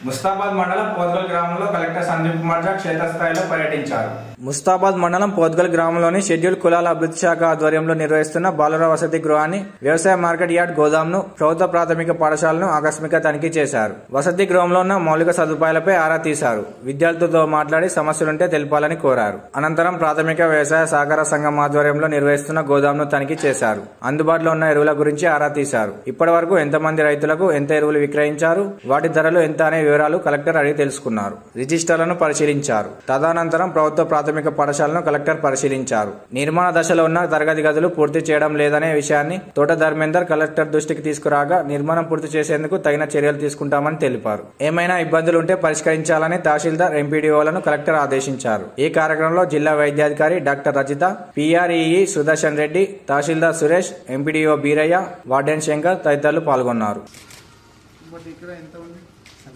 ముస్తాబాద్ మండలం పోద్గల్ గ్రామంలో కలెక్టర్ సందీప్ కుమార్ జా క్షేత్రస్థాయిలో పర్యటించారు. ముస్తాబాద్ మండలం పోద్గల్ గ్రామంలోని షెడ్యూల్ కులాల అభివృద్ధి శాఖ ఆధ్వర్యంలో నిర్వహిస్తున్న బాలుర వసతి గృహాన్ని, వ్యవసాయ మార్కెట్ యార్డ్ గోదాంను, ప్రభుత్వ ప్రాథమిక పాఠశాలను ఆకస్మిక తనిఖీ చేశారు. వసతి గృహంలో ఉన్న మౌలిక సదుపాయాలపై ఆరా తీశారు. విద్యార్థులతో మాట్లాడి సమస్యలుంటే తెలపాలని కోరారు. అనంతరం ప్రాథమిక వ్యవసాయ సహకార సంఘం ఆధ్వర్యంలో నిర్వహిస్తున్న గోదాంను తనిఖీ చేశారు. అందుబాటులో ఉన్న ఎరువుల గురించి ఆరా తీశారు. ఇప్పటి వరకు ఎంతమంది రైతులకు ఎంత ఎరువులు విక్రయించారు, వాటి ధరలు ఎంత అనే వివరాలు కలెక్టర్ అడిగి తెలుసుకున్నారు. రిజిస్టర్లను పరిశీలించారు. తదనంతరం ప్రభుత్వ ప్రాథమిక పాఠశాలను కలెక్టర్ పరిశీలించారు. నిర్మాణ దశలో ఉన్న తరగతి గదులు పూర్తి చేయడం లేదనే విషయాన్ని తోట ధర్మేందర్ కలెక్టర్ దృష్టికి తీసుకురాగా నిర్మాణం పూర్తి చేసేందుకు తగిన చర్యలు తీసుకుంటామని తెలిపారు. ఏమైనా ఇబ్బందులు ఉంటే పరిష్కరించాలని తహసీల్దార్, ఎంపీడీఓలను కలెక్టర్ ఆదేశించారు. ఈ కార్యక్రమంలో జిల్లా వైద్యాధికారి డాక్టర్ రజిత, పిఆర్ఈఈ సుదర్శన్ రెడ్డి, తహసీల్దార్ సురేష్, ఎంపీడీఓ బీరయ్య, వార్డెన్ శంకర్ తదితరులు పాల్గొన్నారు.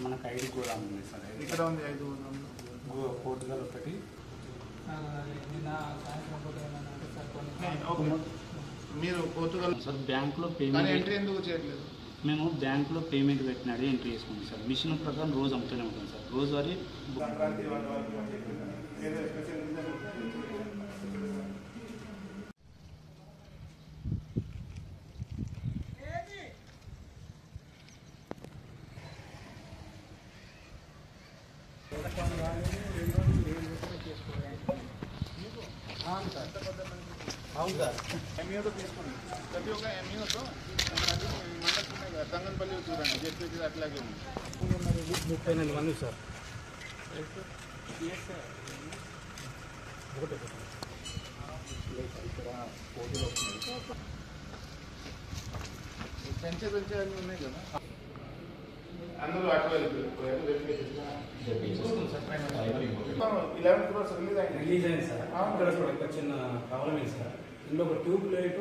మనకు 5 గోదాం ఉంది సార్. ఇక్కడ ఉంది 5 పోర్టుగల్ ఒకటి. మీరు పోర్టుగల్ సార్ బ్యాంకులో పేమెంట్ ఎంట్రీ ఎందుకు చేయట్లేదు? మేము బ్యాంకులో పేమెంట్ పెట్టినాడే ఎంట్రీ చేసుకుంటాం సార్. మిషన్ ప్రకారం రోజు అమ్ముతూనే ఉంటాం సార్. రోజువారీ అవును సార్. ఎంఈఓతో తీసుకోండి. ప్రతి ఒక్క ఎంఈఓతో తంగన్పల్లి చూడండి, చెప్పేది అట్లాగే ఉంది. 34 మంది సార్. పెంచే అన్నీ ఉన్నాయి కదా, అందులో అట్లా 11 crores రిలీజ్ అయింది సార్. ఇక్కడ చిన్న ప్రాబ్లం ఏంటి సార్, ఇందులో ఒక ట్యూబ్ లైట్